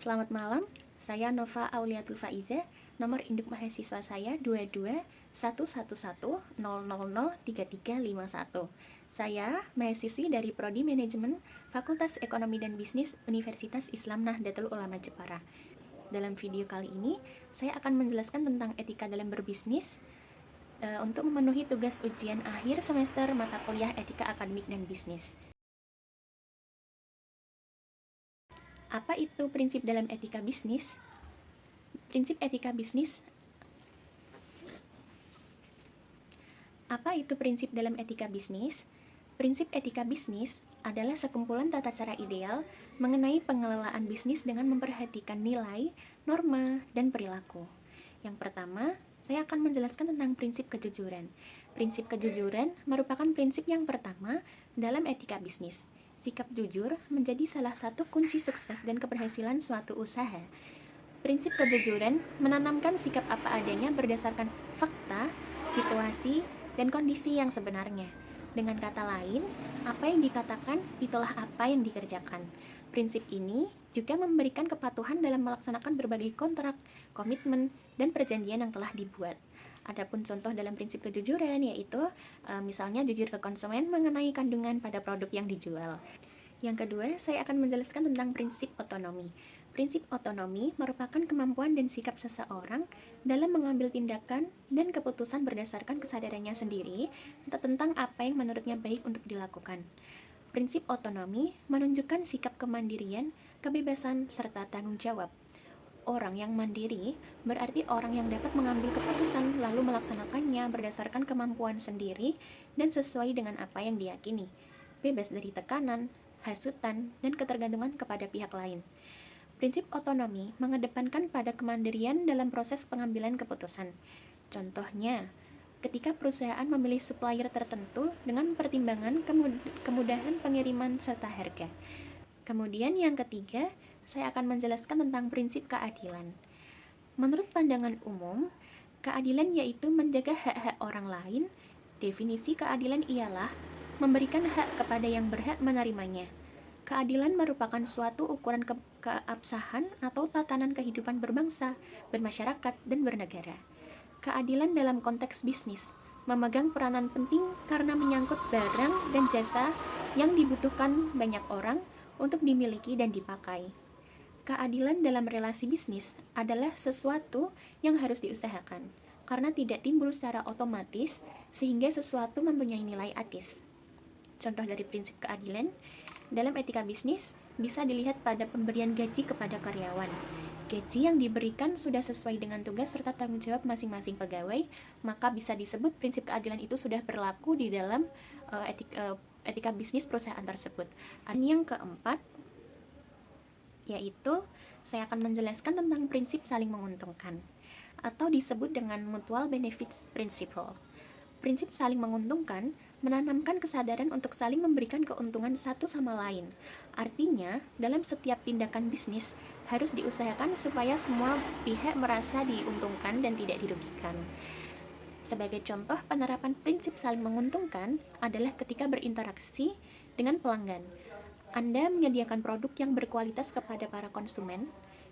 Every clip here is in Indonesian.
Selamat malam, saya Nova Auliatul Faiza, nomor induk mahasiswa saya 221110003351. Saya mahasiswi dari Prodi Manajemen Fakultas Ekonomi dan Bisnis Universitas Islam Nahdlatul Ulama Jepara. Dalam video kali ini, saya akan menjelaskan tentang etika dalam berbisnis untuk memenuhi tugas ujian akhir semester mata kuliah Etika Akademik dan Bisnis. Apa itu prinsip dalam etika bisnis? Prinsip etika bisnis. Apa itu prinsip dalam etika bisnis? Prinsip etika bisnis adalah sekumpulan tata cara ideal mengenai pengelolaan bisnis dengan memperhatikan nilai, norma, dan perilaku. Yang pertama, saya akan menjelaskan tentang prinsip kejujuran. Prinsip kejujuran merupakan prinsip yang pertama dalam etika bisnis. Sikap jujur menjadi salah satu kunci sukses dan keberhasilan suatu usaha. Prinsip kejujuran menanamkan sikap apa adanya berdasarkan fakta, situasi, dan kondisi yang sebenarnya. Dengan kata lain, apa yang dikatakan itulah apa yang dikerjakan. Prinsip ini juga memberikan kepatuhan dalam melaksanakan berbagai kontrak, komitmen, dan perjanjian yang telah dibuat. Adapun contoh dalam prinsip kejujuran yaitu misalnya jujur ke konsumen mengenai kandungan pada produk yang dijual. Yang kedua, saya akan menjelaskan tentang prinsip otonomi. Prinsip otonomi merupakan kemampuan dan sikap seseorang dalam mengambil tindakan dan keputusan berdasarkan kesadarannya sendiri tentang apa yang menurutnya baik untuk dilakukan. Prinsip otonomi menunjukkan sikap kemandirian, kebebasan, serta tanggung jawab. Orang yang mandiri berarti orang yang dapat mengambil keputusan lalu melaksanakannya berdasarkan kemampuan sendiri dan sesuai dengan apa yang diyakini, bebas dari tekanan, hasutan, dan ketergantungan kepada pihak lain. Prinsip otonomi mengedepankan pada kemandirian dalam proses pengambilan keputusan. Contohnya, ketika perusahaan memilih supplier tertentu dengan pertimbangan kemudahan pengiriman serta harga. Kemudian yang ketiga, saya akan menjelaskan tentang prinsip keadilan. Menurut pandangan umum, keadilan yaitu menjaga hak-hak orang lain. Definisi keadilan ialah memberikan hak kepada yang berhak menerimanya. Keadilan merupakan suatu ukuran keabsahan atau tatanan kehidupan berbangsa, bermasyarakat, dan bernegara. Keadilan dalam konteks bisnis memegang peranan penting karena menyangkut barang dan jasa yang dibutuhkan banyak orang untuk dimiliki dan dipakai. Keadilan dalam relasi bisnis adalah sesuatu yang harus diusahakan, karena tidak timbul secara otomatis sehingga sesuatu mempunyai nilai etis. Contoh dari prinsip keadilan dalam etika bisnis bisa dilihat pada pemberian gaji kepada karyawan. Gaji yang diberikan sudah sesuai dengan tugas serta tanggung jawab masing-masing pegawai, maka bisa disebut prinsip keadilan itu sudah berlaku di dalam etika bisnis perusahaan tersebut. Yang keempat, yaitu saya akan menjelaskan tentang prinsip saling menguntungkan atau disebut dengan mutual benefits principle. Prinsip saling menguntungkan menanamkan kesadaran untuk saling memberikan keuntungan satu sama lain. Artinya, dalam setiap tindakan bisnis harus diusahakan supaya semua pihak merasa diuntungkan dan tidak dirugikan. Sebagai contoh, penerapan prinsip saling menguntungkan adalah ketika berinteraksi dengan pelanggan. Anda menyediakan produk yang berkualitas kepada para konsumen.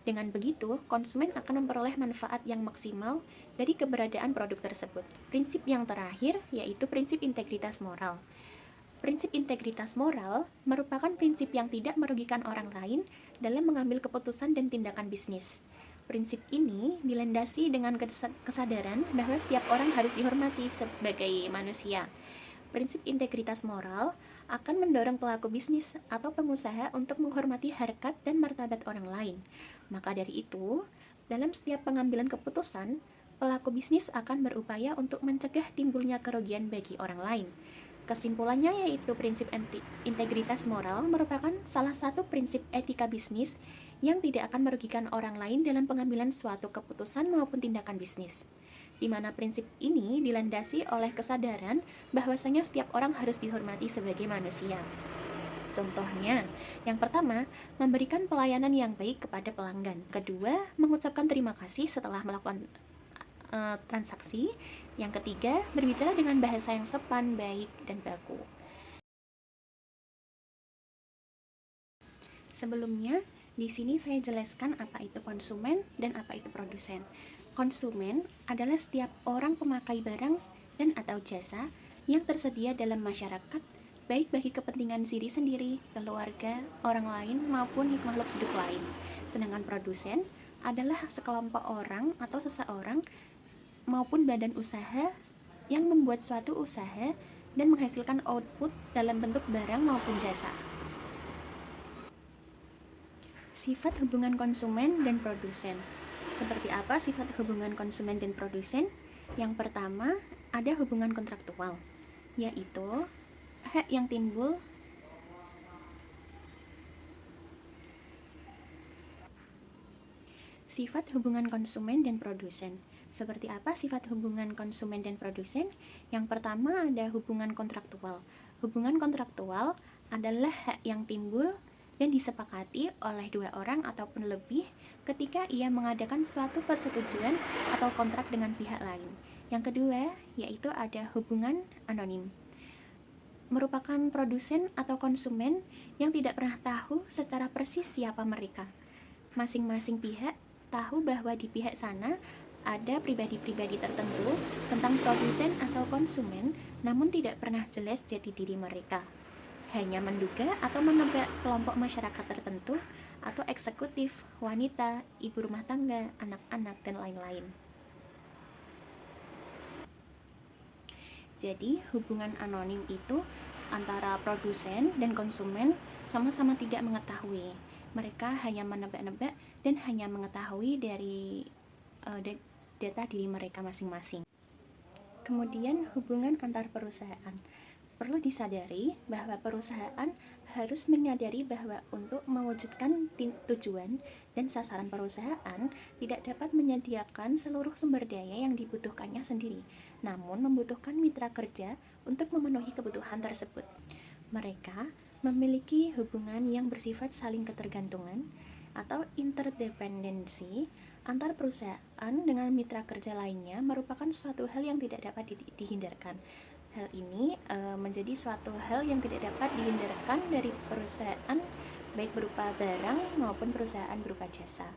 Dengan begitu, konsumen akan memperoleh manfaat yang maksimal dari keberadaan produk tersebut. Prinsip yang terakhir yaitu prinsip integritas moral. Prinsip integritas moral merupakan prinsip yang tidak merugikan orang lain dalam mengambil keputusan dan tindakan bisnis. Prinsip ini dilandasi dengan kesadaran bahwa setiap orang harus dihormati sebagai manusia. Prinsip integritas moral akan mendorong pelaku bisnis atau pengusaha untuk menghormati harkat dan martabat orang lain. Maka dari itu, dalam setiap pengambilan keputusan, pelaku bisnis akan berupaya untuk mencegah timbulnya kerugian bagi orang lain. Kesimpulannya yaitu prinsip integritas moral merupakan salah satu prinsip etika bisnis yang tidak akan merugikan orang lain dalam pengambilan suatu keputusan maupun tindakan bisnis, di mana prinsip ini dilandasi oleh kesadaran bahwasanya setiap orang harus dihormati sebagai manusia. Contohnya, yang pertama, memberikan pelayanan yang baik kepada pelanggan. Kedua, mengucapkan terima kasih setelah melakukan transaksi. Yang ketiga, berbicara dengan bahasa yang sopan, baik, dan baku. Sebelumnya, Di sini saya jelaskan apa itu konsumen dan apa itu produsen. Konsumen adalah setiap orang pemakai barang dan atau jasa yang tersedia dalam masyarakat, baik bagi kepentingan diri sendiri, keluarga, orang lain, maupun makhluk hidup lain. Sedangkan produsen adalah sekelompok orang atau seseorang maupun badan usaha yang membuat suatu usaha dan menghasilkan output dalam bentuk barang maupun jasa. Sifat hubungan konsumen dan produsen. Seperti apa sifat hubungan konsumen dan produsen? Yang pertama, ada hubungan kontraktual, yaitu hak yang timbul sifat hubungan konsumen dan produsen. Seperti apa sifat hubungan konsumen dan produsen? Yang pertama ada hubungan kontraktual. Hubungan kontraktual adalah hak yang timbul dan disepakati oleh dua orang ataupun lebih ketika ia mengadakan suatu persetujuan atau kontrak dengan pihak lain. Yang kedua, yaitu ada hubungan anonim. Merupakan produsen atau konsumen yang tidak pernah tahu secara persis siapa mereka. Masing-masing pihak tahu bahwa di pihak sana ada pribadi-pribadi tertentu tentang produsen atau konsumen, namun tidak pernah jelas jati diri mereka. Hanya menduga atau menebak kelompok masyarakat tertentu atau eksekutif, wanita, ibu rumah tangga, anak-anak, dan lain-lain. Jadi, hubungan anonim itu antara produsen dan konsumen sama-sama tidak mengetahui. Mereka hanya menebak-nebak dan hanya mengetahui dari data diri mereka masing-masing. Kemudian, hubungan antar perusahaan. Perlu disadari bahwa perusahaan harus menyadari bahwa untuk mewujudkan tujuan dan sasaran perusahaan tidak dapat menyediakan seluruh sumber daya yang dibutuhkannya sendiri, namun membutuhkan mitra kerja untuk memenuhi kebutuhan tersebut. Mereka memiliki hubungan yang bersifat saling ketergantungan atau interdependensi antar perusahaan dengan mitra kerja lainnya merupakan suatu hal yang tidak dapat dihindarkan. Hal ini menjadi suatu hal yang tidak dapat dihindarkan dari perusahaan baik berupa barang maupun perusahaan berupa jasa.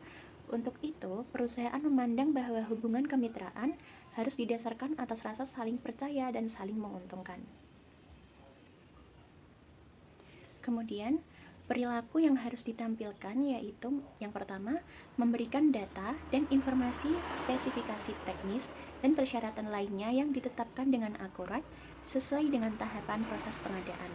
Untuk itu, perusahaan memandang bahwa hubungan kemitraan harus didasarkan atas rasa saling percaya dan saling menguntungkan. Kemudian, perilaku yang harus ditampilkan yaitu yang pertama, memberikan data dan informasi spesifikasi teknis dan persyaratan lainnya yang ditetapkan dengan akurat sesuai dengan tahapan proses pengadaan.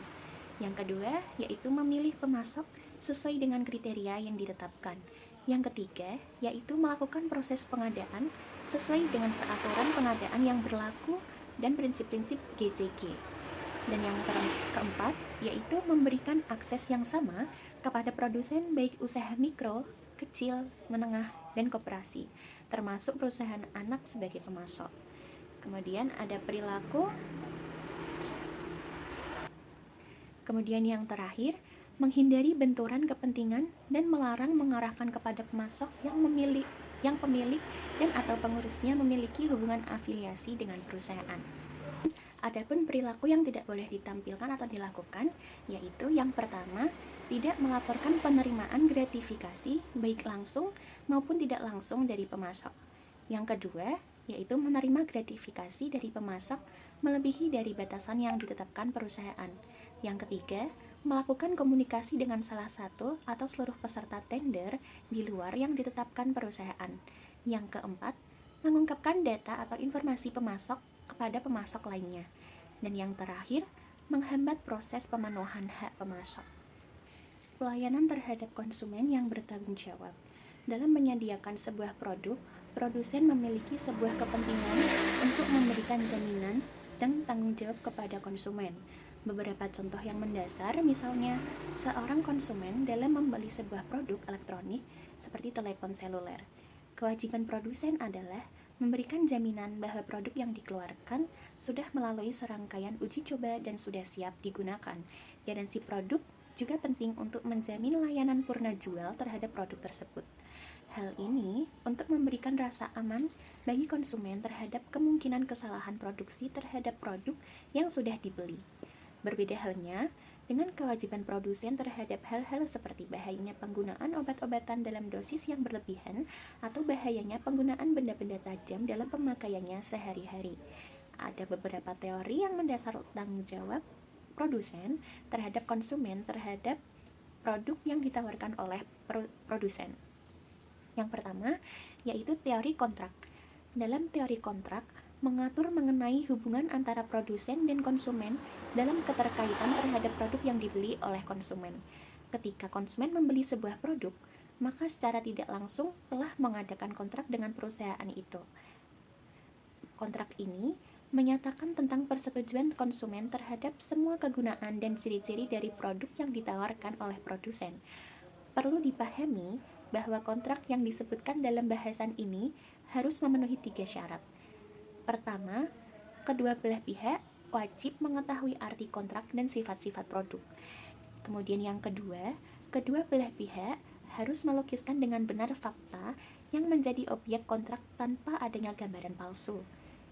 Yang kedua, yaitu memilih pemasok sesuai dengan kriteria yang ditetapkan. Yang ketiga, yaitu melakukan proses pengadaan sesuai dengan peraturan pengadaan yang berlaku dan prinsip-prinsip GCG. Dan yang keempat, yaitu memberikan akses yang sama kepada produsen baik usaha mikro, kecil, menengah, dan koperasi, termasuk perusahaan anak sebagai pemasok. Kemudian ada perilaku. Kemudian yang terakhir, menghindari benturan kepentingan dan melarang mengarahkan kepada pemasok yang pemilik dan atau pengurusnya memiliki hubungan afiliasi dengan perusahaan. Adapun perilaku yang tidak boleh ditampilkan atau dilakukan, yaitu yang pertama, tidak melaporkan penerimaan gratifikasi baik langsung maupun tidak langsung dari pemasok. Yang kedua, yaitu menerima gratifikasi dari pemasok melebihi dari batasan yang ditetapkan perusahaan. Yang ketiga, melakukan komunikasi dengan salah satu atau seluruh peserta tender di luar yang ditetapkan perusahaan. Yang keempat, mengungkapkan data atau informasi pemasok kepada pemasok lainnya. Dan yang terakhir, menghambat proses pemenuhan hak pemasok. Pelayanan terhadap konsumen yang bertanggung jawab. Dalam menyediakan sebuah produk, produsen memiliki sebuah kepentingan untuk memberikan jaminan dan tanggung jawab kepada konsumen. Beberapa contoh yang mendasar, misalnya seorang konsumen dalam membeli sebuah produk elektronik seperti telepon seluler. Kewajiban produsen adalah memberikan jaminan bahwa produk yang dikeluarkan sudah melalui serangkaian uji coba dan sudah siap digunakan. Garansi produk juga penting untuk menjamin layanan purna jual terhadap produk tersebut. Hal ini untuk memberikan rasa aman bagi konsumen terhadap kemungkinan kesalahan produksi terhadap produk yang sudah dibeli. Berbeda halnya dengan kewajiban produsen terhadap hal-hal seperti bahayanya penggunaan obat-obatan dalam dosis yang berlebihan atau bahayanya penggunaan benda-benda tajam dalam pemakaiannya sehari-hari. Ada beberapa teori yang mendasar tanggung jawab produsen terhadap konsumen terhadap produk yang ditawarkan oleh produsen. Yang pertama, yaitu teori kontrak. Dalam teori kontrak, mengatur mengenai hubungan antara produsen dan konsumen dalam keterkaitan terhadap produk yang dibeli oleh konsumen. Ketika konsumen membeli sebuah produk, maka secara tidak langsung telah mengadakan kontrak dengan perusahaan itu. Kontrak ini menyatakan tentang persetujuan konsumen terhadap semua kegunaan dan ciri-ciri dari produk yang ditawarkan oleh produsen. Perlu dipahami bahwa kontrak yang disebutkan dalam bahasan ini harus memenuhi 3 syarat. Pertama, kedua belah pihak wajib mengetahui arti kontrak dan sifat-sifat produk. Kemudian yang kedua belah pihak harus melukiskan dengan benar fakta yang menjadi objek kontrak tanpa adanya gambaran palsu.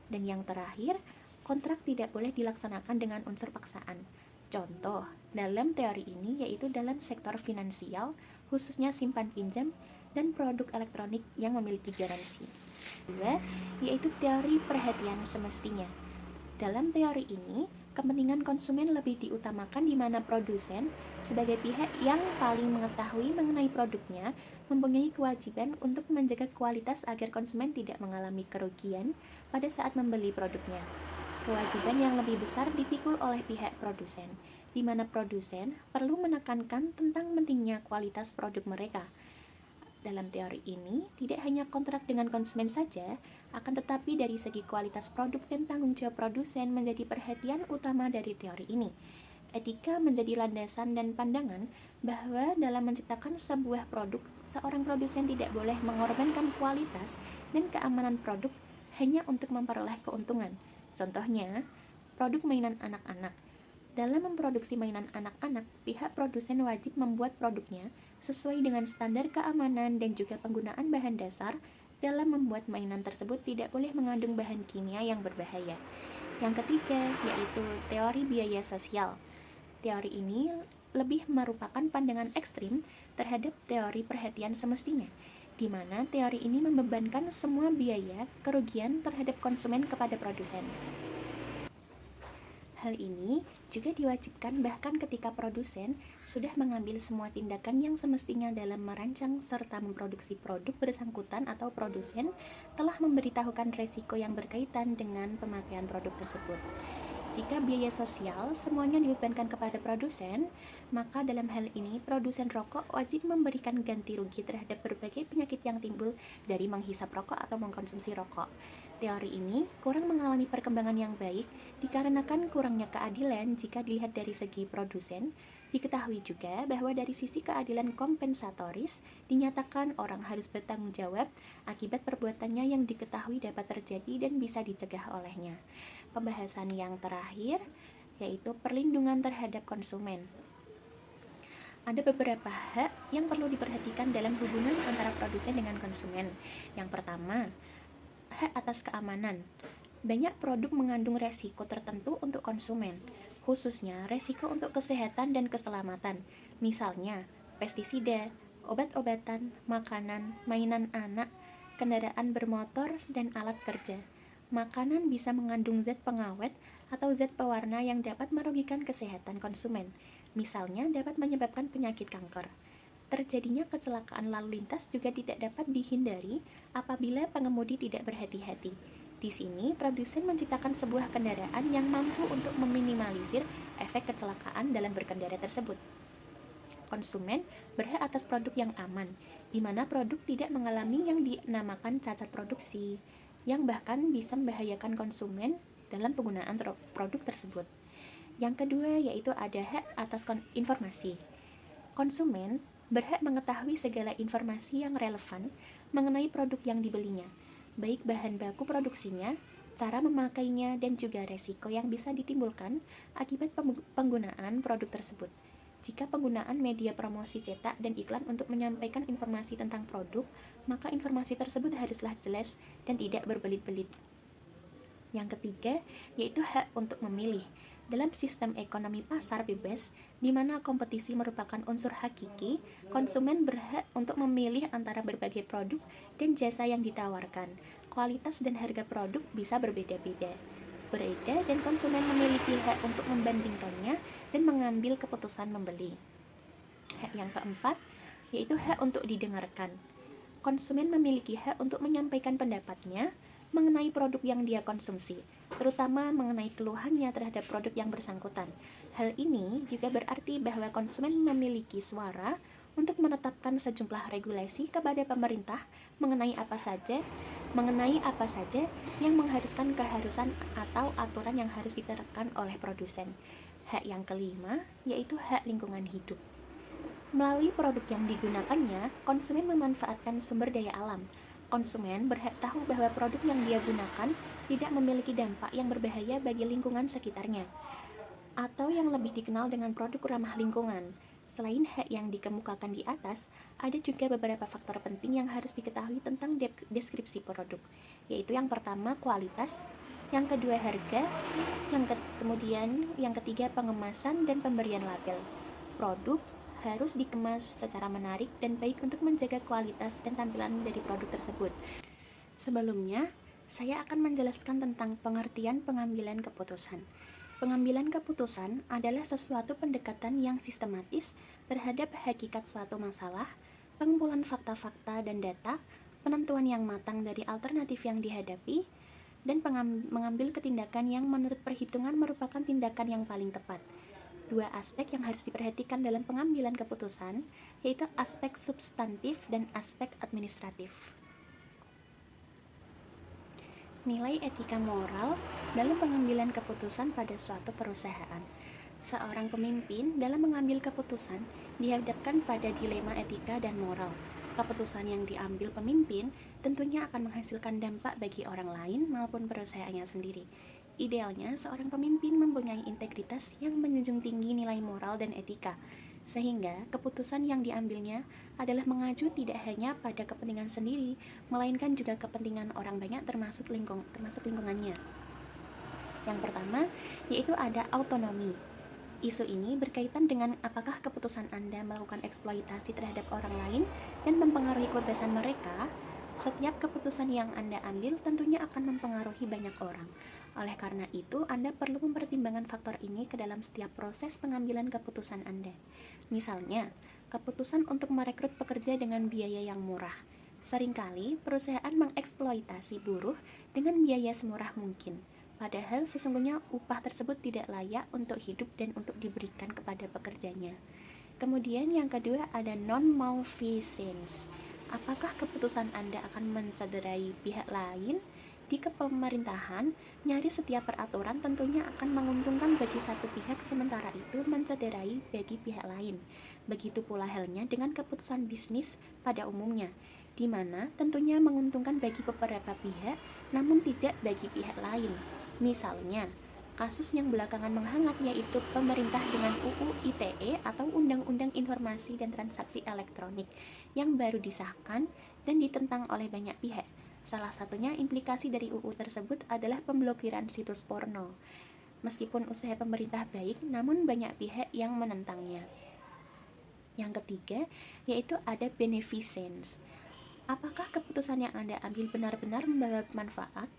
Dan yang terakhir, kontrak tidak boleh dilaksanakan dengan unsur paksaan. Contoh dalam teori ini yaitu dalam sektor finansial, khususnya simpan pinjam dan produk elektronik yang memiliki garansi. Kedua, yaitu teori perhatian semestinya. Dalam teori ini, kepentingan konsumen lebih diutamakan di mana produsen sebagai pihak yang paling mengetahui mengenai produknya mempunyai kewajiban untuk menjaga kualitas agar konsumen tidak mengalami kerugian pada saat membeli produknya. Kewajiban yang lebih besar dipikul oleh pihak produsen, di mana produsen perlu menekankan tentang pentingnya kualitas produk mereka. Dalam teori ini, tidak hanya kontrak dengan konsumen saja, akan tetapi dari segi kualitas produk dan tanggung jawab produsen menjadi perhatian utama dari teori ini. Etika menjadi landasan dan pandangan bahwa dalam menciptakan sebuah produk, seorang produsen tidak boleh mengorbankan kualitas dan keamanan produk hanya untuk memperoleh keuntungan. Contohnya, produk mainan anak-anak. Dalam memproduksi mainan anak-anak, pihak produsen wajib membuat produknya sesuai dengan standar keamanan dan juga penggunaan bahan dasar. Dalam membuat mainan tersebut tidak boleh mengandung bahan kimia yang berbahaya. Yang ketiga, yaitu teori biaya sosial. Teori ini lebih merupakan pandangan ekstrim terhadap teori perhatian semestinya, di mana teori ini membebankan semua biaya kerugian terhadap konsumen kepada produsen. Hal ini juga diwajibkan bahkan ketika produsen sudah mengambil semua tindakan yang semestinya dalam merancang serta memproduksi produk bersangkutan atau produsen telah memberitahukan resiko yang berkaitan dengan pemakaian produk tersebut. Jika biaya sosial semuanya dibebankan kepada produsen, maka dalam hal ini produsen rokok wajib memberikan ganti rugi terhadap berbagai penyakit yang timbul dari menghisap rokok atau mengkonsumsi rokok. Teori ini kurang mengalami perkembangan yang baik dikarenakan kurangnya keadilan jika dilihat dari segi produsen. Diketahui juga bahwa dari sisi keadilan kompensatoris dinyatakan orang harus bertanggung jawab akibat perbuatannya yang diketahui dapat terjadi dan bisa dicegah olehnya. Pembahasan yang terakhir yaitu perlindungan terhadap konsumen. Ada beberapa hak yang perlu diperhatikan dalam hubungan antara produsen dengan konsumen. Yang pertama, hak atas keamanan. Banyak produk mengandung resiko tertentu untuk konsumen, khususnya resiko untuk kesehatan dan keselamatan. Misalnya, pestisida, obat-obatan, makanan, mainan anak, kendaraan bermotor, dan alat kerja. Makanan bisa mengandung zat pengawet atau zat pewarna yang dapat merugikan kesehatan konsumen. Misalnya, dapat menyebabkan penyakit kanker. Terjadinya kecelakaan lalu lintas juga tidak dapat dihindari apabila pengemudi tidak berhati-hati. Di sini, produsen menciptakan sebuah kendaraan yang mampu untuk meminimalisir efek kecelakaan dalam berkendara tersebut. Konsumen berhak atas produk yang aman, di mana produk tidak mengalami yang dinamakan cacat produksi, yang bahkan bisa membahayakan konsumen dalam penggunaan produk tersebut. Yang kedua, yaitu ada hak atas informasi. Konsumen berhak mengetahui segala informasi yang relevan mengenai produk yang dibelinya, baik bahan baku produksinya, cara memakainya, dan juga resiko yang bisa ditimbulkan akibat penggunaan produk tersebut. Jika penggunaan media promosi cetak dan iklan untuk menyampaikan informasi tentang produk, maka informasi tersebut haruslah jelas dan tidak berbelit-belit. Yang ketiga, yaitu hak untuk memilih. Dalam sistem ekonomi pasar bebas, di mana kompetisi merupakan unsur hakiki, konsumen berhak untuk memilih antara berbagai produk dan jasa yang ditawarkan. Kualitas dan harga produk bisa berbeda-beda, dan konsumen memiliki hak untuk membandingkannya dan mengambil keputusan membeli. Hak yang keempat, yaitu hak untuk didengarkan. Konsumen memiliki hak untuk menyampaikan pendapatnya mengenai produk yang dia konsumsi, terutama mengenai keluhannya terhadap produk yang bersangkutan. Hal ini juga berarti bahwa konsumen memiliki suara untuk menetapkan sejumlah regulasi kepada pemerintah mengenai apa saja yang mengharuskan keharusan atau aturan yang harus diterapkan oleh produsen. Hak yang kelima, yaitu hak lingkungan hidup. Melalui produk yang digunakannya, konsumen memanfaatkan sumber daya alam. Konsumen berhak tahu bahwa produk yang dia gunakan tidak memiliki dampak yang berbahaya bagi lingkungan sekitarnya, atau yang lebih dikenal dengan produk ramah lingkungan. Selain hak yang dikemukakan di atas, ada juga beberapa faktor penting yang harus diketahui tentang deskripsi produk, yaitu yang pertama kualitas, yang kedua harga, kemudian yang ketiga pengemasan dan pemberian label. Produk harus dikemas secara menarik dan baik untuk menjaga kualitas dan tampilan dari produk tersebut. Sebelumnya, saya akan menjelaskan tentang pengertian pengambilan keputusan. Pengambilan keputusan adalah sesuatu pendekatan yang sistematis terhadap hakikat suatu masalah, pengumpulan fakta-fakta dan data, penentuan yang matang dari alternatif yang dihadapi, dan mengambil tindakan yang menurut perhitungan merupakan tindakan yang paling tepat. Dua aspek yang harus diperhatikan dalam pengambilan keputusan, yaitu aspek substantif dan aspek administratif. Nilai etika moral dalam pengambilan keputusan pada suatu perusahaan. Seorang pemimpin dalam mengambil keputusan dihadapkan pada dilema etika dan moral. Keputusan yang diambil pemimpin tentunya akan menghasilkan dampak bagi orang lain maupun perusahaannya sendiri. Idealnya, seorang pemimpin mempunyai integritas yang menjunjung tinggi nilai moral dan etika, sehingga keputusan yang diambilnya adalah mengacu tidak hanya pada kepentingan sendiri, melainkan juga kepentingan orang banyak termasuk lingkungannya. Yang pertama, yaitu ada autonomi. Isu ini berkaitan dengan apakah keputusan Anda melakukan eksploitasi terhadap orang lain dan mempengaruhi kebebasan mereka. Setiap keputusan yang Anda ambil tentunya akan mempengaruhi banyak orang. Oleh karena itu, Anda perlu mempertimbangkan faktor ini ke dalam setiap proses pengambilan keputusan Anda. Misalnya, keputusan untuk merekrut pekerja dengan biaya yang murah. Seringkali, perusahaan mengeksploitasi buruh dengan biaya semurah mungkin. Padahal sesungguhnya upah tersebut tidak layak untuk hidup dan untuk diberikan kepada pekerjanya. Kemudian yang kedua ada non-malfeasance. Apakah keputusan Anda akan mencederai pihak lain? Di kepemerintahan, nyaris setiap peraturan tentunya akan menguntungkan bagi satu pihak, sementara itu mencederai bagi pihak lain. Begitu pula halnya dengan keputusan bisnis pada umumnya, di mana tentunya menguntungkan bagi beberapa pihak, namun tidak bagi pihak lain. Misalnya, kasus yang belakangan menghangat yaitu pemerintah dengan UU ITE atau Undang-Undang Informasi dan Transaksi Elektronik yang baru disahkan dan ditentang oleh banyak pihak. Salah satunya implikasi dari UU tersebut adalah pemblokiran situs porno. Meskipun usaha pemerintah baik, namun banyak pihak yang menentangnya. Yang ketiga, yaitu ada beneficence. Apakah keputusan yang Anda ambil benar-benar membawa manfaat?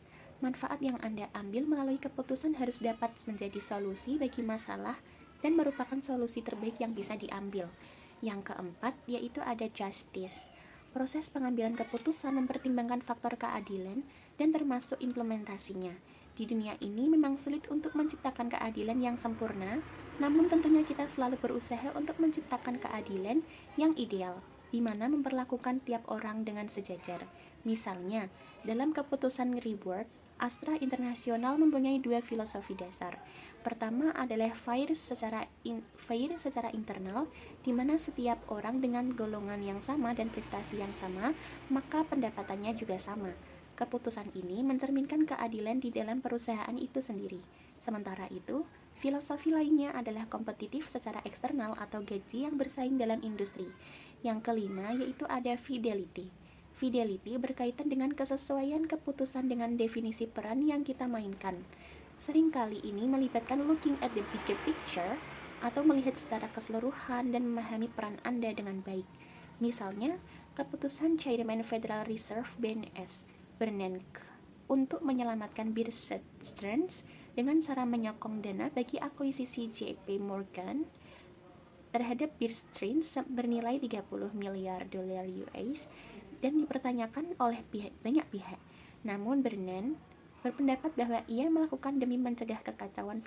Manfaat yang Anda ambil melalui keputusan harus dapat menjadi solusi bagi masalah dan merupakan solusi terbaik yang bisa diambil. Yang keempat, yaitu ada justice. Proses pengambilan keputusan mempertimbangkan faktor keadilan dan termasuk implementasinya. Di dunia ini memang sulit untuk menciptakan keadilan yang sempurna, namun tentunya kita selalu berusaha untuk menciptakan keadilan yang ideal, di mana memperlakukan tiap orang dengan sejajar. Misalnya, dalam keputusan reward, Astra Internasional mempunyai dua filosofi dasar. Pertama adalah fair secara internal, di mana setiap orang dengan golongan yang sama dan prestasi yang sama, maka pendapatannya juga sama. Keputusan ini mencerminkan keadilan di dalam perusahaan itu sendiri. Sementara itu, filosofi lainnya adalah kompetitif secara eksternal atau gaji yang bersaing dalam industri. Yang kelima yaitu ada fidelity. Fidelity berkaitan dengan kesesuaian keputusan dengan definisi peran yang kita mainkan. Seringkali ini melibatkan looking at the bigger picture atau melihat secara keseluruhan dan memahami peran Anda dengan baik. Misalnya, keputusan Chairman Federal Reserve BNS, Bernanke, untuk menyelamatkan Bear Stearns dengan cara menyokong dana bagi akuisisi JP Morgan terhadap Bear Stearns bernilai 30 miliar dolar US dan dipertanyakan oleh banyak pihak. Namun Bernanke berpendapat bahwa ia melakukan demi mencegah kekacauan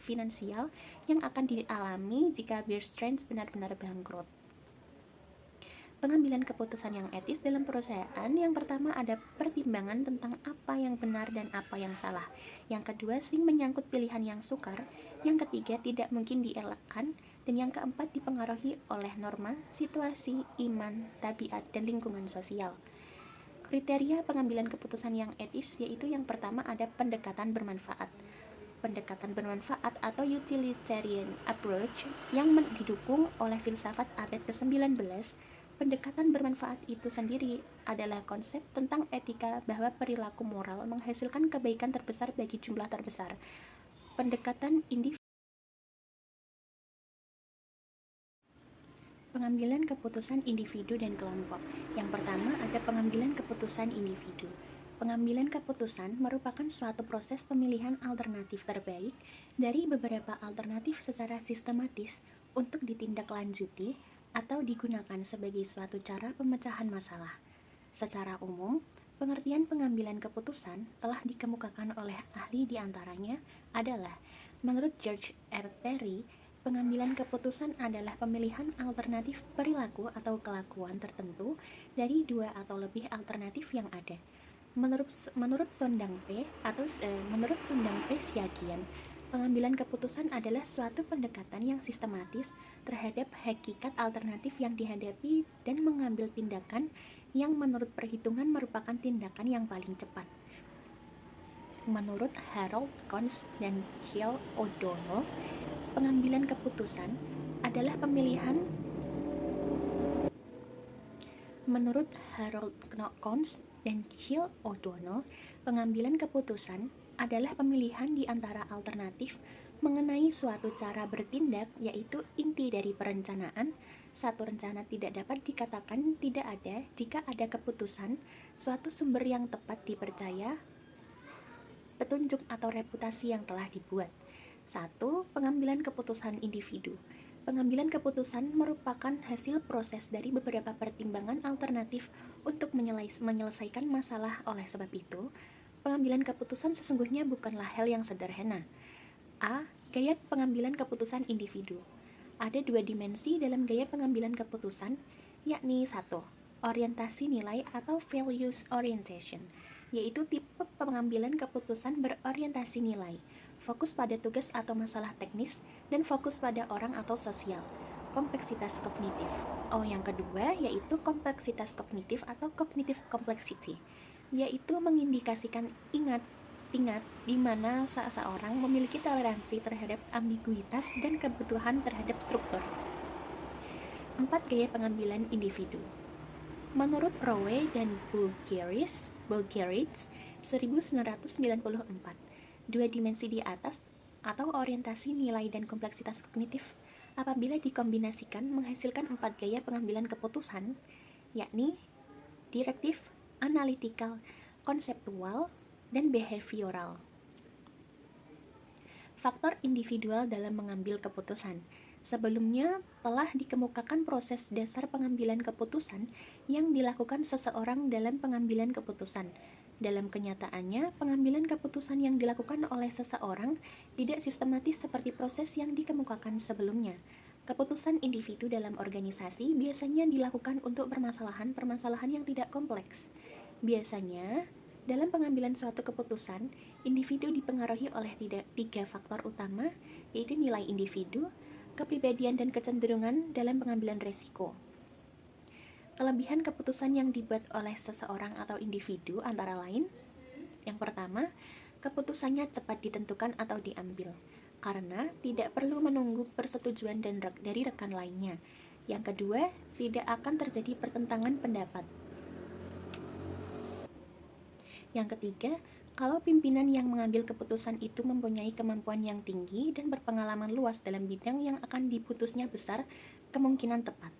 finansial yang akan dialami jika Bear Stearns benar-benar bangkrut. Pengambilan keputusan yang etis dalam perusahaan, yang pertama ada pertimbangan tentang apa yang benar dan apa yang salah. Yang kedua sering menyangkut pilihan yang sukar. Yang ketiga tidak mungkin dielakkan. Dan yang keempat dipengaruhi oleh norma, situasi, iman, tabiat, dan lingkungan sosial. Kriteria pengambilan keputusan yang etis yaitu yang pertama ada pendekatan bermanfaat. Pendekatan bermanfaat atau utilitarian approach yang didukung oleh filsafat abad ke-19. Pendekatan bermanfaat itu sendiri adalah konsep tentang etika bahwa perilaku moral menghasilkan kebaikan terbesar bagi jumlah terbesar. Pendekatan pengambilan keputusan individu dan kelompok. Yang pertama ada pengambilan keputusan individu. Pengambilan keputusan merupakan suatu proses pemilihan alternatif terbaik dari beberapa alternatif secara sistematis untuk ditindaklanjuti atau digunakan sebagai suatu cara pemecahan masalah. Secara umum, pengertian pengambilan keputusan telah dikemukakan oleh ahli diantaranya adalah, menurut George R. Terry, pengambilan keputusan adalah pemilihan alternatif perilaku atau kelakuan tertentu dari dua atau lebih alternatif yang ada. Menurut Sondang P. Siagian, pengambilan keputusan adalah suatu pendekatan yang sistematis terhadap hakikat alternatif yang dihadapi dan mengambil tindakan yang menurut perhitungan merupakan tindakan yang paling cepat. Menurut Harold Kons dan Jill O'Donnell, pengambilan keputusan adalah pemilihan. Menurut Harold Kons dan Jill O'Donnell, pengambilan keputusan adalah pemilihan di antara alternatif mengenai suatu cara bertindak, yaitu inti dari perencanaan. Satu rencana tidak dapat dikatakan tidak ada jika ada keputusan, suatu sumber yang tepat dipercaya, petunjuk atau reputasi yang telah dibuat. 1. Pengambilan keputusan individu. Pengambilan keputusan merupakan hasil proses dari beberapa pertimbangan alternatif untuk menyelesaikan masalah. Oleh sebab itu, pengambilan keputusan sesungguhnya bukanlah hal yang sederhana. A. Gaya pengambilan keputusan individu. Ada dua dimensi dalam gaya pengambilan keputusan, yakni 1. Orientasi nilai atau values orientation, yaitu tipe pengambilan keputusan berorientasi nilai, fokus pada tugas atau masalah teknis, dan fokus pada orang atau sosial. Kompleksitas kognitif. Yang kedua yaitu kompleksitas kognitif atau cognitive complexity, yaitu mengindikasikan ingat di mana seseorang memiliki toleransi terhadap ambiguitas dan kebutuhan terhadap struktur. 4. Gaya pengambilan individu. Menurut Rowe dan Bulgaris 1994, dua dimensi di atas atau orientasi nilai dan kompleksitas kognitif apabila dikombinasikan menghasilkan 4 gaya pengambilan keputusan, yakni direktif, analytical, konseptual, dan behavioral. Faktor individual dalam mengambil keputusan. Sebelumnya telah dikemukakan proses dasar pengambilan keputusan yang dilakukan seseorang dalam pengambilan keputusan. Dalam kenyataannya, pengambilan keputusan yang dilakukan oleh seseorang tidak sistematis seperti proses yang dikemukakan sebelumnya. Keputusan individu dalam organisasi biasanya dilakukan untuk permasalahan yang tidak kompleks. Biasanya, dalam pengambilan suatu keputusan, individu dipengaruhi oleh 3 faktor utama, yaitu nilai individu, kepribadian, dan kecenderungan dalam pengambilan resiko. Kelebihan keputusan yang dibuat oleh seseorang atau individu antara lain, yang pertama, keputusannya cepat ditentukan atau diambil, karena tidak perlu menunggu persetujuan dari rekan lainnya. Yang kedua, tidak akan terjadi pertentangan pendapat. Yang ketiga, Kalau pimpinan yang mengambil keputusan itu mempunyai kemampuan yang tinggi dan berpengalaman luas dalam bidang yang akan diputusnya besar, kemungkinan tepat.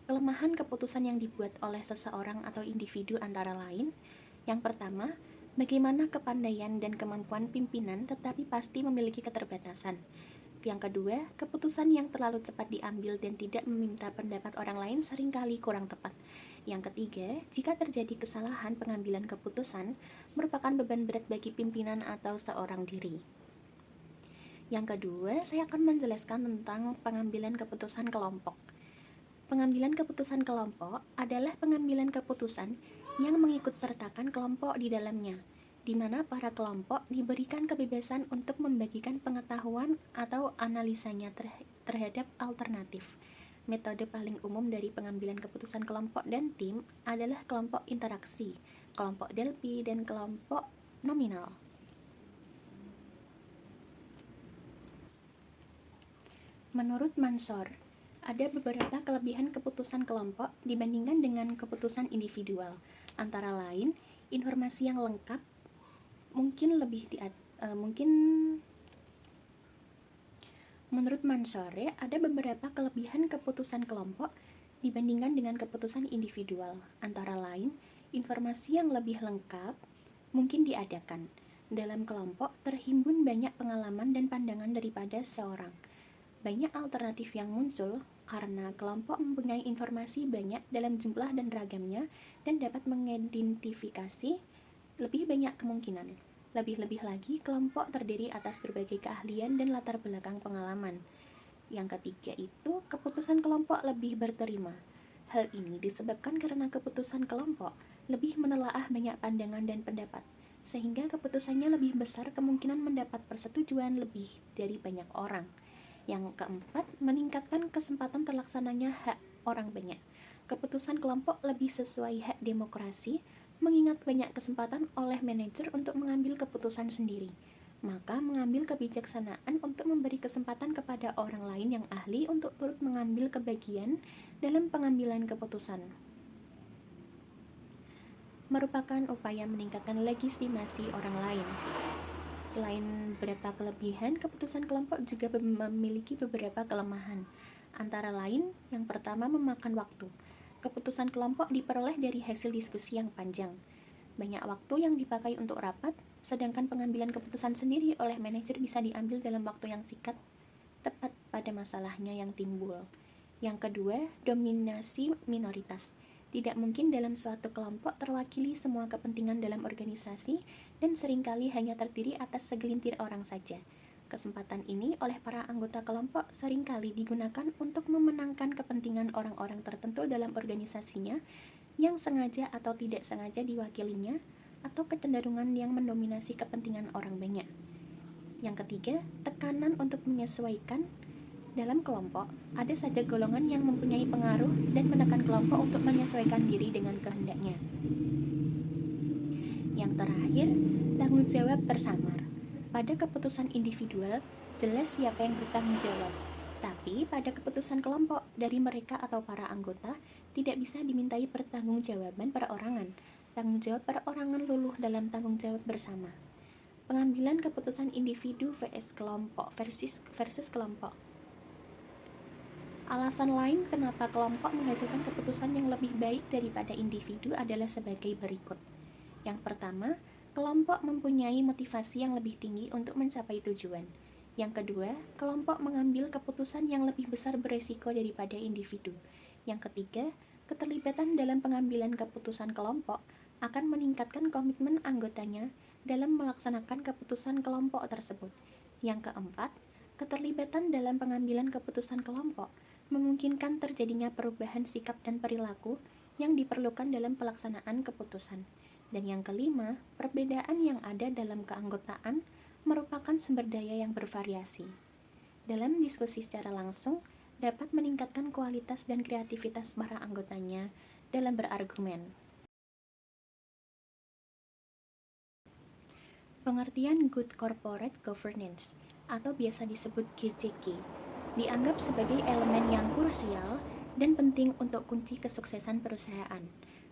Kelemahan keputusan yang dibuat oleh seseorang atau individu antara lain, yang pertama, bagaimana kepandaian dan kemampuan pimpinan tetapi pasti memiliki keterbatasan. Yang kedua, keputusan yang terlalu cepat diambil dan tidak meminta pendapat orang lain seringkali kurang tepat. Yang ketiga, jika terjadi kesalahan pengambilan keputusan, merupakan beban berat bagi pimpinan atau seorang diri. Yang kedua, saya akan menjelaskan tentang pengambilan keputusan kelompok. Pengambilan keputusan kelompok adalah pengambilan keputusan yang mengikutsertakan kelompok di dalamnya, di mana para kelompok diberikan kebebasan untuk membagikan pengetahuan atau analisanya terhadap alternatif. Metode paling umum dari pengambilan keputusan kelompok dan tim adalah kelompok interaksi, kelompok Delphi, dan kelompok nominal. Menurut Mansor, ada beberapa kelebihan keputusan kelompok dibandingkan dengan keputusan individual. Antara lain, informasi yang lengkap menurut Mansore, ada beberapa kelebihan keputusan kelompok dibandingkan dengan keputusan individual. Antara lain, informasi yang lebih lengkap mungkin diadakan. Dalam kelompok terhimpun banyak pengalaman dan pandangan daripada seorang. Banyak alternatif yang muncul karena kelompok mempunyai informasi banyak dalam jumlah dan ragamnya dan dapat mengidentifikasi lebih banyak kemungkinan. Lebih-lebih lagi, kelompok terdiri atas berbagai keahlian dan latar belakang pengalaman. Yang ketiga itu, keputusan kelompok lebih berterima. Hal ini disebabkan karena keputusan kelompok lebih menelaah banyak pandangan dan pendapat, sehingga keputusannya lebih besar kemungkinan mendapat persetujuan lebih dari banyak orang. Yang keempat, meningkatkan kesempatan terlaksananya hak orang banyak. Keputusan kelompok lebih sesuai hak demokrasi, mengingat banyak kesempatan oleh manajer untuk mengambil keputusan sendiri. Maka mengambil kebijaksanaan untuk memberi kesempatan kepada orang lain yang ahli untuk turut mengambil kebagian dalam pengambilan keputusan. Merupakan upaya meningkatkan legitimasi orang lain. Selain beberapa kelebihan, keputusan kelompok juga memiliki beberapa kelemahan. Antara lain, yang pertama memakan waktu. Keputusan kelompok diperoleh dari hasil diskusi yang panjang. Banyak waktu yang dipakai untuk rapat, sedangkan pengambilan keputusan sendiri oleh manajer bisa diambil dalam waktu yang singkat, tepat pada masalahnya yang timbul. Yang kedua, dominasi minoritas. Tidak mungkin dalam suatu kelompok terwakili semua kepentingan dalam organisasi dan seringkali hanya terdiri atas segelintir orang saja. Kesempatan ini oleh para anggota kelompok seringkali digunakan untuk memenangkan kepentingan orang-orang tertentu dalam organisasinya yang sengaja atau tidak sengaja diwakilinya atau kecenderungan yang mendominasi kepentingan orang banyak. Yang ketiga, tekanan untuk menyesuaikan. Dalam kelompok, ada saja golongan yang mempunyai pengaruh dan menekan kelompok untuk menyesuaikan diri dengan kehendaknya. Yang terakhir, tanggung jawab bersamar. Pada keputusan individual, jelas siapa yang bertanggung jawab. Tapi pada keputusan kelompok, dari mereka atau para anggota, tidak bisa dimintai pertanggungjawaban perorangan. Tanggung jawab perorangan luluh dalam tanggung jawab bersama. Pengambilan keputusan individu versus kelompok. Alasan lain kenapa kelompok menghasilkan keputusan yang lebih baik daripada individu adalah sebagai berikut. Yang pertama, kelompok mempunyai motivasi yang lebih tinggi untuk mencapai tujuan. Yang kedua, kelompok mengambil keputusan yang lebih besar beresiko daripada individu. Yang ketiga, keterlibatan dalam pengambilan keputusan kelompok akan meningkatkan komitmen anggotanya dalam melaksanakan keputusan kelompok tersebut. Yang keempat, keterlibatan dalam pengambilan keputusan kelompok memungkinkan terjadinya perubahan sikap dan perilaku yang diperlukan dalam pelaksanaan keputusan. Dan yang kelima, perbedaan yang ada dalam keanggotaan merupakan sumber daya yang bervariasi. Dalam diskusi secara langsung, dapat meningkatkan kualitas dan kreativitas para anggotanya dalam berargumen. Pengertian Good Corporate Governance atau biasa disebut GCG dianggap sebagai elemen yang krusial dan penting untuk kunci kesuksesan perusahaan.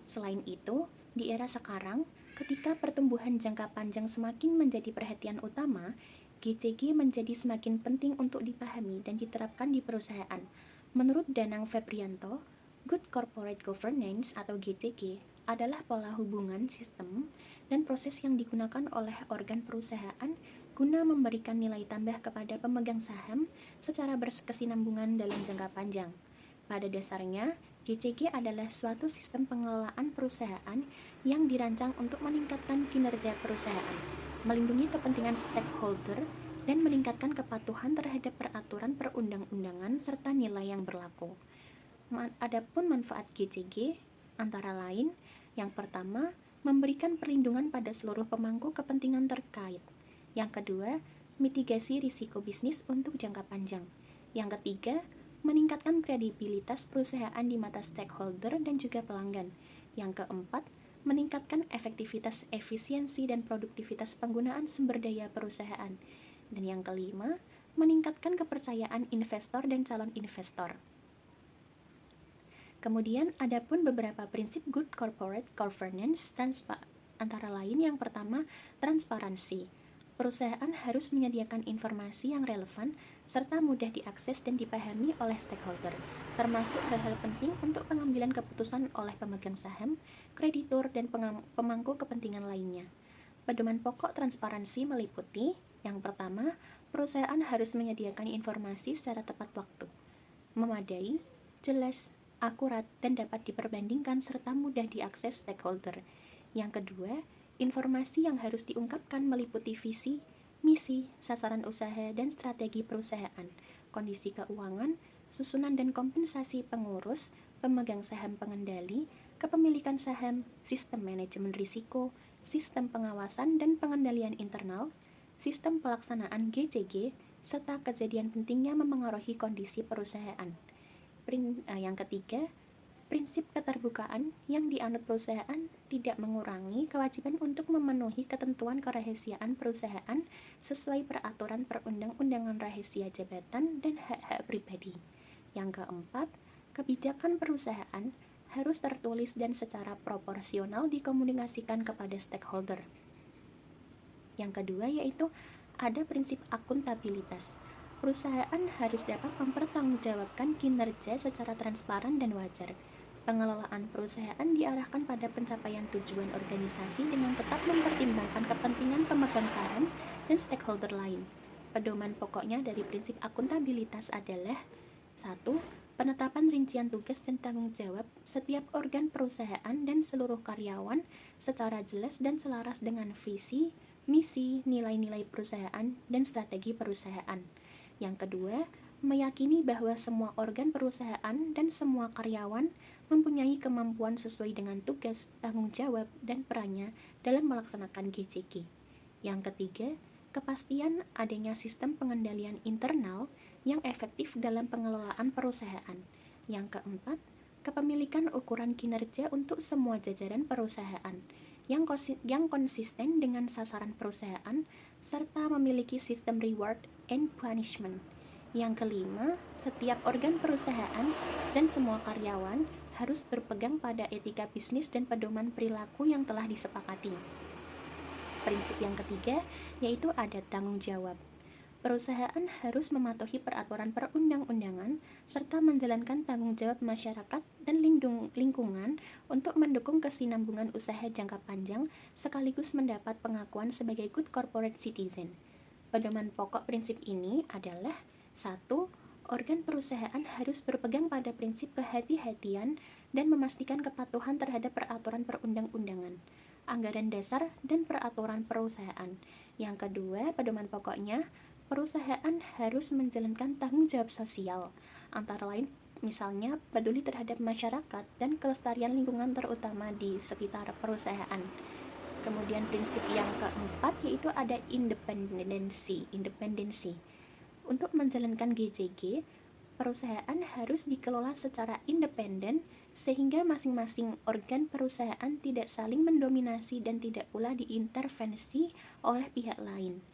Selain itu, di era sekarang, Ketika pertumbuhan jangka panjang semakin menjadi perhatian utama, GCG menjadi semakin penting untuk dipahami dan diterapkan di perusahaan. Menurut Danang Febrianto, Good Corporate Governance atau GCG adalah pola hubungan sistem dan proses yang digunakan oleh organ perusahaan guna memberikan nilai tambah kepada pemegang saham secara berkesinambungan dalam jangka panjang. Pada dasarnya, GCG adalah suatu sistem pengelolaan perusahaan yang dirancang untuk meningkatkan kinerja perusahaan, melindungi kepentingan stakeholder, dan meningkatkan kepatuhan terhadap peraturan perundang-undangan serta nilai yang berlaku. Adapun manfaat GCG antara lain, yang pertama, memberikan perlindungan pada seluruh pemangku kepentingan terkait. Yang kedua, mitigasi risiko bisnis untuk jangka panjang. Yang ketiga, meningkatkan kredibilitas perusahaan di mata stakeholder dan juga pelanggan. Yang keempat, meningkatkan efektivitas, efisiensi, dan produktivitas penggunaan sumber daya perusahaan. Dan yang kelima, meningkatkan kepercayaan investor dan calon investor. Kemudian, ada pun beberapa prinsip good corporate governance, antara lain yang pertama, transparansi. Perusahaan harus menyediakan informasi yang relevan serta mudah diakses dan dipahami oleh stakeholder, termasuk hal-hal penting untuk pengambilan keputusan oleh pemegang saham, kreditur, dan pemangku kepentingan lainnya. Pedoman pokok transparansi meliputi, yang pertama, perusahaan harus menyediakan informasi secara tepat waktu, memadai, jelas, akurat, dan dapat diperbandingkan serta mudah diakses stakeholder. Yang kedua, informasi yang harus diungkapkan meliputi visi, misi, sasaran usaha, dan strategi perusahaan, kondisi keuangan, susunan dan kompensasi pengurus, pemegang saham pengendali, kepemilikan saham, sistem manajemen risiko, sistem pengawasan dan pengendalian internal, sistem pelaksanaan GCG, serta kejadian pentingnya memengaruhi kondisi perusahaan. Yang ketiga, prinsip keterbukaan yang dianut perusahaan tidak mengurangi kewajiban untuk memenuhi ketentuan kerahasiaan perusahaan sesuai peraturan perundang-undangan rahasia jabatan dan hak-hak pribadi. Yang keempat, kebijakan perusahaan harus tertulis dan secara proporsional dikomunikasikan kepada stakeholder. Yang kedua yaitu ada prinsip akuntabilitas. Perusahaan harus dapat mempertanggungjawabkan kinerja secara transparan dan wajar. Pengelolaan perusahaan diarahkan pada pencapaian tujuan organisasi dengan tetap mempertimbangkan kepentingan pemegang saham dan stakeholder lain. Pedoman pokoknya dari prinsip akuntabilitas adalah 1. Penetapan rincian tugas dan tanggung jawab setiap organ perusahaan dan seluruh karyawan secara jelas dan selaras dengan visi, misi, nilai-nilai perusahaan, dan strategi perusahaan. Yang kedua, meyakini bahwa semua organ perusahaan dan semua karyawan mempunyai kemampuan sesuai dengan tugas, tanggung jawab, dan perannya dalam melaksanakan GCG. Yang ketiga, kepastian adanya sistem pengendalian internal yang efektif dalam pengelolaan perusahaan. Yang keempat, kepemilikan ukuran kinerja untuk semua jajaran perusahaan yang konsisten dengan sasaran perusahaan serta memiliki sistem reward and punishment. Yang kelima, setiap organ perusahaan dan semua karyawan harus berpegang pada etika bisnis dan pedoman perilaku yang telah disepakati. Prinsip yang ketiga yaitu ada tanggung jawab. Perusahaan harus mematuhi peraturan perundang-undangan serta menjalankan tanggung jawab masyarakat dan lingkungan untuk mendukung kesinambungan usaha jangka panjang sekaligus mendapat pengakuan sebagai good corporate citizen. Pedoman pokok prinsip ini adalah 1. Organ perusahaan harus berpegang pada prinsip kehati-hatian dan memastikan kepatuhan terhadap peraturan perundang-undangan, anggaran dasar, dan peraturan perusahaan. Yang kedua, pedoman pokoknya, perusahaan harus menjalankan tanggung jawab sosial, antara lain misalnya peduli terhadap masyarakat dan kelestarian lingkungan terutama di sekitar perusahaan. Kemudian prinsip yang keempat yaitu ada independensi. Untuk menjalankan GCG, perusahaan harus dikelola secara independen sehingga masing-masing organ perusahaan tidak saling mendominasi dan tidak pula diintervensi oleh pihak lain.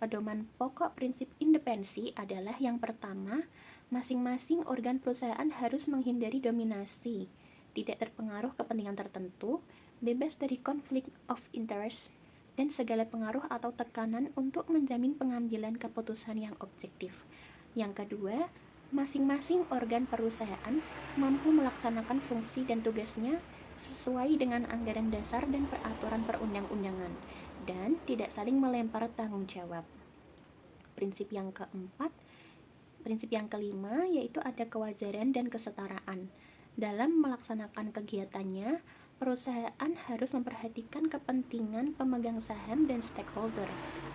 Pedoman pokok prinsip independensi adalah yang pertama, masing-masing organ perusahaan harus menghindari dominasi tidak terpengaruh kepentingan tertentu, bebas dari konflik of interest, dan segala pengaruh atau tekanan untuk menjamin pengambilan keputusan yang objektif. Yang kedua, masing-masing organ perusahaan mampu melaksanakan fungsi dan tugasnya sesuai dengan anggaran dasar dan peraturan perundang-undangan, dan tidak saling melempar tanggung jawab. Prinsip yang kelima yaitu ada kewajaran dan kesetaraan. Dalam melaksanakan kegiatannya, perusahaan harus memperhatikan kepentingan pemegang saham dan stakeholder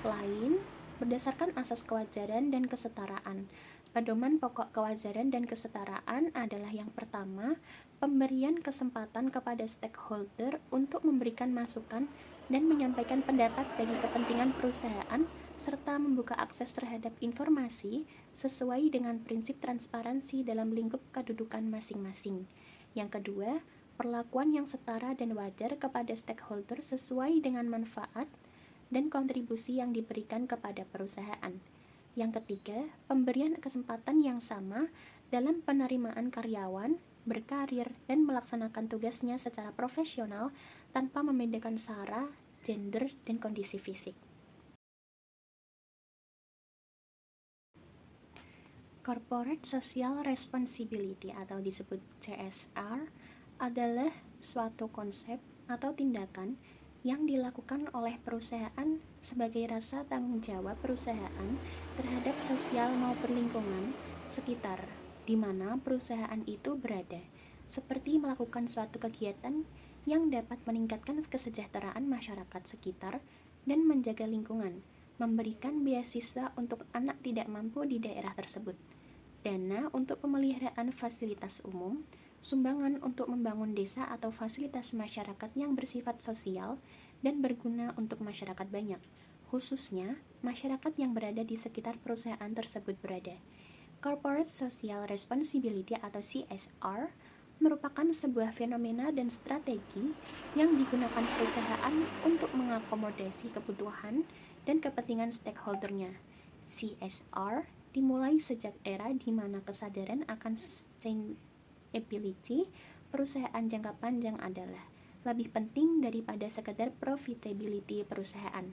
lain berdasarkan asas kewajaran dan kesetaraan. Pedoman pokok kewajaran dan kesetaraan adalah yang pertama, pemberian kesempatan kepada stakeholder untuk memberikan masukan dan menyampaikan pendapat bagi kepentingan perusahaan, serta membuka akses terhadap informasi sesuai dengan prinsip transparansi dalam lingkup kedudukan masing-masing. Yang kedua, perlakuan yang setara dan wajar kepada stakeholder sesuai dengan manfaat dan kontribusi yang diberikan kepada perusahaan. Yang ketiga, pemberian kesempatan yang sama dalam penerimaan karyawan, berkarir, dan melaksanakan tugasnya secara profesional tanpa membedakan sara, gender, dan kondisi fisik. Corporate Social Responsibility atau disebut CSR adalah suatu konsep atau tindakan yang dilakukan oleh perusahaan sebagai rasa tanggung jawab perusahaan terhadap sosial maupun lingkungan sekitar di mana perusahaan itu berada, seperti melakukan suatu kegiatan yang dapat meningkatkan kesejahteraan masyarakat sekitar dan menjaga lingkungan, memberikan beasiswa untuk anak tidak mampu di daerah tersebut, dana untuk pemeliharaan fasilitas umum, sumbangan untuk membangun desa atau fasilitas masyarakat yang bersifat sosial dan berguna untuk masyarakat banyak, khususnya masyarakat yang berada di sekitar perusahaan tersebut berada. Corporate Social Responsibility atau CSR merupakan sebuah fenomena dan strategi yang digunakan perusahaan untuk mengakomodasi kebutuhan dan kepentingan stakeholdernya. CSR dimulai sejak era di mana kesadaran akan sustainability perusahaan jangka panjang adalah lebih penting daripada sekedar profitability perusahaan.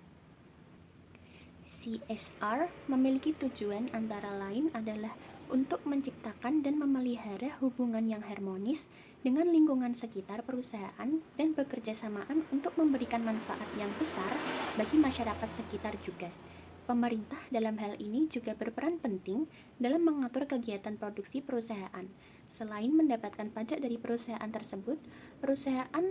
CSR memiliki tujuan antara lain adalah untuk menciptakan dan memelihara hubungan yang harmonis dengan lingkungan sekitar perusahaan dan bekerja samaan untuk memberikan manfaat yang besar bagi masyarakat sekitar juga. Pemerintah dalam hal ini juga berperan penting dalam mengatur kegiatan produksi perusahaan. Selain mendapatkan pajak dari perusahaan tersebut, perusahaan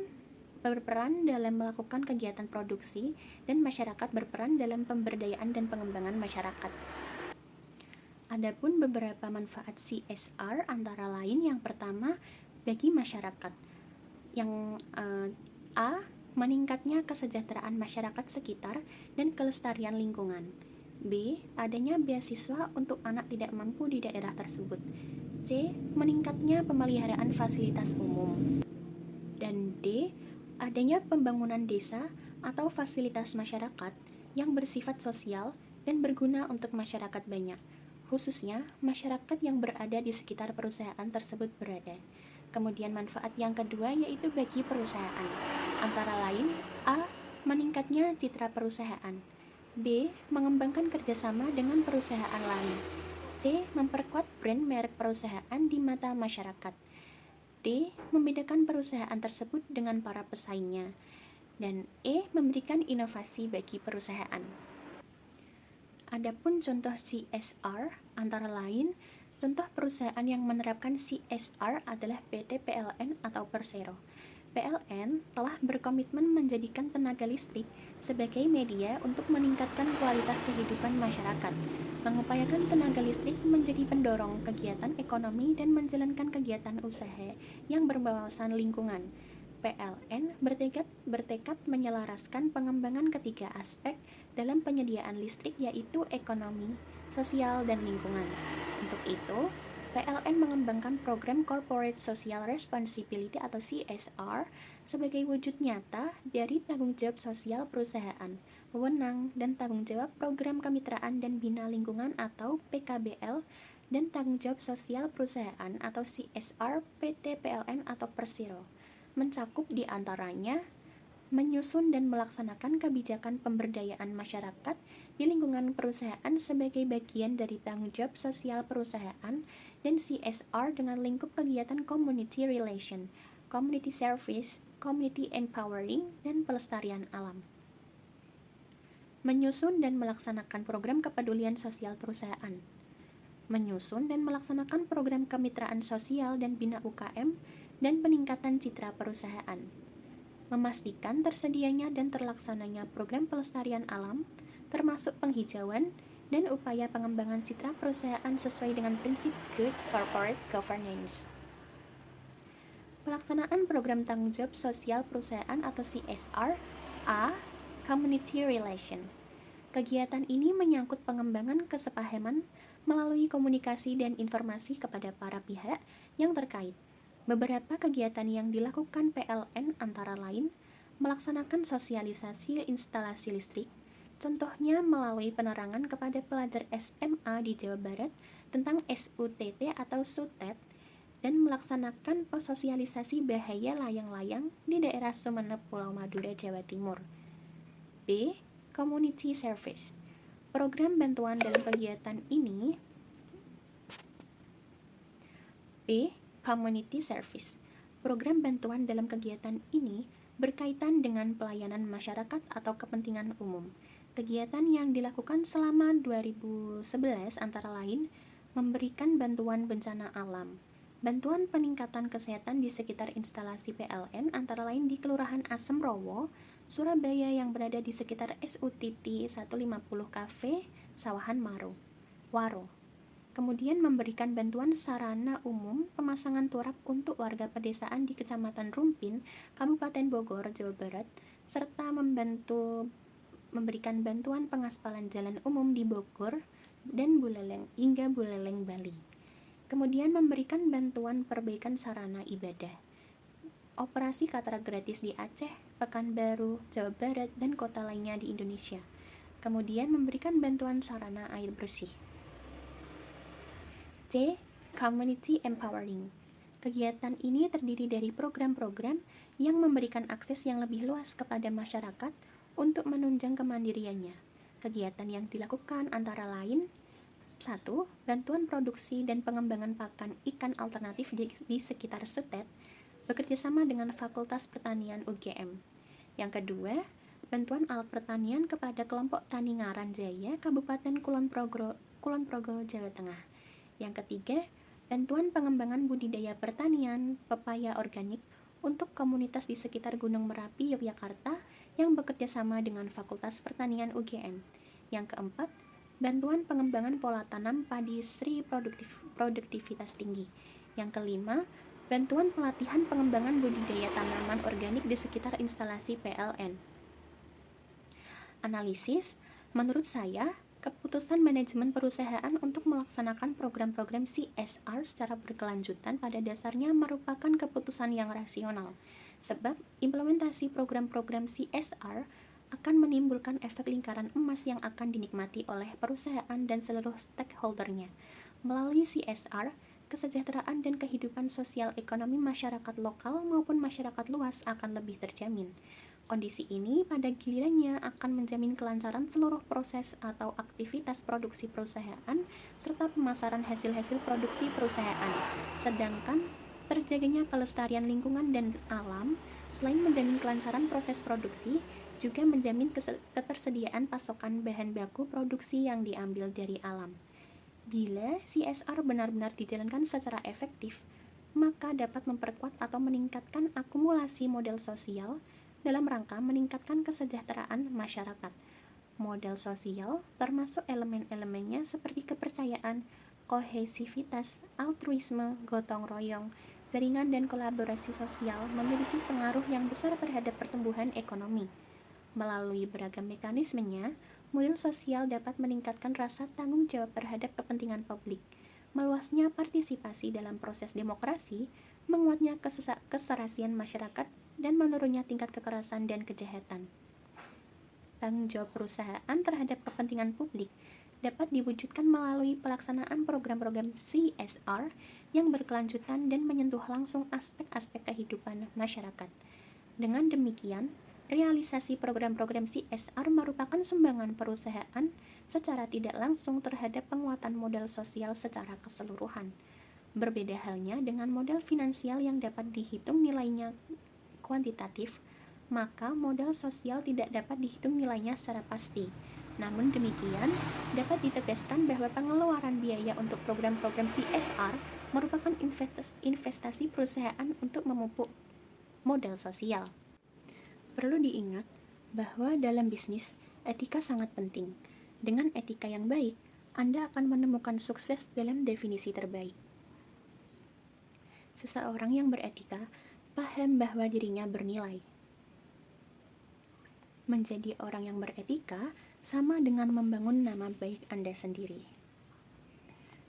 berperan dalam melakukan kegiatan produksi dan masyarakat berperan dalam pemberdayaan dan pengembangan masyarakat. Adapun beberapa manfaat CSR antara lain yang pertama bagi masyarakat. Yang A. Meningkatnya kesejahteraan masyarakat sekitar dan kelestarian lingkungan. B. Adanya beasiswa untuk anak tidak mampu di daerah tersebut. C. Meningkatnya pemeliharaan fasilitas umum. Dan D. Adanya pembangunan desa atau fasilitas masyarakat yang bersifat sosial dan berguna untuk masyarakat banyak, khususnya masyarakat yang berada di sekitar perusahaan tersebut berada. Kemudian manfaat yang kedua yaitu bagi perusahaan. Antara lain, A. Meningkatnya citra perusahaan. B. Mengembangkan kerjasama dengan perusahaan lain. C. Memperkuat brand merek perusahaan di mata masyarakat. D. Membedakan perusahaan tersebut dengan para pesaingnya. Dan E. Memberikan inovasi bagi perusahaan. Adapun contoh CSR antara lain, contoh perusahaan yang menerapkan CSR adalah PT PLN atau Persero. PLN telah berkomitmen menjadikan tenaga listrik sebagai media untuk meningkatkan kualitas kehidupan masyarakat, mengupayakan tenaga listrik menjadi pendorong kegiatan ekonomi dan menjalankan kegiatan usaha yang berwawasan lingkungan. PLN bertekad menyelaraskan pengembangan ketiga aspek dalam penyediaan listrik yaitu ekonomi, sosial, dan lingkungan. Untuk itu, PLN mengembangkan program Corporate Social Responsibility atau CSR sebagai wujud nyata dari tanggung jawab sosial perusahaan, wewenang, dan tanggung jawab program kemitraan dan bina lingkungan atau PKBL dan tanggung jawab sosial perusahaan atau CSR PT PLN atau Persero. Mencakup di antaranya menyusun dan melaksanakan kebijakan pemberdayaan masyarakat di lingkungan perusahaan sebagai bagian dari tanggung jawab sosial perusahaan, dan CSR dengan lingkup kegiatan community relation, community service, community empowering, dan pelestarian alam. Menyusun dan melaksanakan program kepedulian sosial perusahaan. Menyusun dan melaksanakan program kemitraan sosial dan bina UKM dan peningkatan citra perusahaan. Memastikan tersedianya dan terlaksananya program pelestarian alam, termasuk penghijauan dan upaya pengembangan citra perusahaan sesuai dengan prinsip Good Corporate Governance. Pelaksanaan program tanggung jawab sosial perusahaan atau CSR. A. Community Relation. Kegiatan ini menyangkut pengembangan kesepahaman melalui komunikasi dan informasi kepada para pihak yang terkait. Beberapa kegiatan yang dilakukan PLN antara lain melaksanakan sosialisasi instalasi listrik, contohnya melalui penerangan kepada pelajar SMA di Jawa Barat tentang SUTT atau SUTET, dan melaksanakan sosialisasi bahaya layang-layang di daerah Sumeneb, Pulau Madura, Jawa Timur. B. Community Service. Program bantuan dalam kegiatan ini B. Community Service. Program bantuan dalam kegiatan ini berkaitan dengan pelayanan masyarakat atau kepentingan umum. Kegiatan yang dilakukan selama 2011 antara lain memberikan bantuan bencana alam, bantuan peningkatan kesehatan di sekitar instalasi PLN antara lain di Kelurahan Asem Rowo, Surabaya yang berada di sekitar SUTT 150 Cafe, Sawahan Waro. Kemudian memberikan bantuan sarana umum pemasangan turap untuk warga pedesaan di Kecamatan Rumpin, Kabupaten Bogor, Jawa Barat, serta memberikan bantuan pengaspalan jalan umum di Bogor dan Buleleng hingga Buleleng, Bali. Kemudian memberikan bantuan perbaikan sarana ibadah. Operasi katarak gratis di Aceh, Pekanbaru, Jawa Barat, dan kota lainnya di Indonesia. Kemudian memberikan bantuan sarana air bersih. C. Community Empowering. Kegiatan ini terdiri dari program-program yang memberikan akses yang lebih luas kepada masyarakat untuk menunjang kemandiriannya. Kegiatan yang dilakukan antara lain 1. Bantuan produksi dan pengembangan pakan ikan alternatif di sekitar SUTET, bekerjasama dengan Fakultas Pertanian UGM. Yang kedua, bantuan alat pertanian kepada kelompok Tani Ngaran Jaya, Kabupaten Kulon Progo, Jawa Tengah. Yang ketiga, bantuan pengembangan budidaya pertanian pepaya organik untuk komunitas di sekitar Gunung Merapi, Yogyakarta yang bekerja sama dengan Fakultas Pertanian UGM. Yang keempat, bantuan pengembangan pola tanam padi sri produktivitas tinggi. Yang kelima, bantuan pelatihan pengembangan budidaya tanaman organik di sekitar instalasi PLN. Analisis, menurut saya, keputusan manajemen perusahaan untuk melaksanakan program-program CSR secara berkelanjutan pada dasarnya merupakan keputusan yang rasional, sebab implementasi program-program CSR akan menimbulkan efek lingkaran emas yang akan dinikmati oleh perusahaan dan seluruh stakeholdernya. Melalui CSR, kesejahteraan dan kehidupan sosial ekonomi masyarakat lokal maupun masyarakat luas akan lebih terjamin. Kondisi ini pada gilirannya akan menjamin kelancaran seluruh proses atau aktivitas produksi perusahaan serta pemasaran hasil-hasil produksi perusahaan. Sedangkan terjaganya kelestarian lingkungan dan alam, selain menjamin kelancaran proses produksi, juga menjamin ketersediaan pasokan bahan baku produksi yang diambil dari alam. Bila CSR benar-benar dijalankan secara efektif, maka dapat memperkuat atau meningkatkan akumulasi model sosial dalam rangka meningkatkan kesejahteraan masyarakat. Model sosial termasuk elemen-elemennya seperti kepercayaan, kohesivitas, altruisme, gotong royong, jaringan dan kolaborasi sosial memiliki pengaruh yang besar terhadap pertumbuhan ekonomi. Melalui beragam mekanismenya, model sosial dapat meningkatkan rasa tanggung jawab terhadap kepentingan publik, meluasnya partisipasi dalam proses demokrasi, menguatnya keserasian masyarakat, dan menurunnya tingkat kekerasan dan kejahatan. Tanggung jawab perusahaan terhadap kepentingan publik dapat diwujudkan melalui pelaksanaan program-program CSR yang berkelanjutan dan menyentuh langsung aspek-aspek kehidupan masyarakat. Dengan demikian, realisasi program-program CSR merupakan sumbangan perusahaan secara tidak langsung terhadap penguatan modal sosial secara keseluruhan. Berbeda halnya dengan modal finansial yang dapat dihitung nilainya kuantitatif, maka modal sosial tidak dapat dihitung nilainya secara pasti. Namun demikian, dapat ditegaskan bahwa pengeluaran biaya untuk program-program CSR merupakan investasi perusahaan untuk memupuk modal sosial. Perlu diingat bahwa dalam bisnis, etika sangat penting. Dengan etika yang baik, Anda akan menemukan sukses dalam definisi terbaik. Seseorang yang beretika paham bahwa dirinya bernilai. Menjadi orang yang beretika sama dengan membangun nama baik Anda sendiri.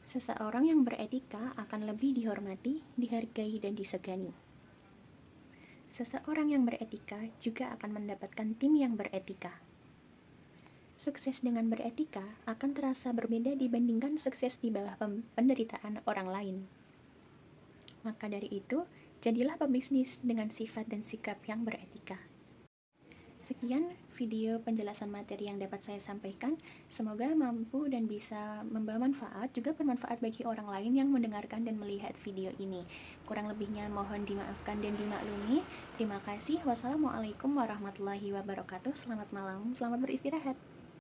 Seseorang yang beretika akan lebih dihormati, dihargai, dan disegani. Seseorang yang beretika juga akan mendapatkan tim yang beretika. Sukses dengan beretika akan terasa berbeda dibandingkan sukses di bawah penderitaan orang lain. Maka dari itu, jadilah pebisnis dengan sifat dan sikap yang beretika. Sekian video penjelasan materi yang dapat saya sampaikan. Semoga mampu dan bisa membawa manfaat, juga bermanfaat bagi orang lain yang mendengarkan dan melihat video ini. Kurang lebihnya mohon dimaafkan dan dimaklumi. Terima kasih. Wassalamualaikum warahmatullahi wabarakatuh. Selamat malam, selamat beristirahat.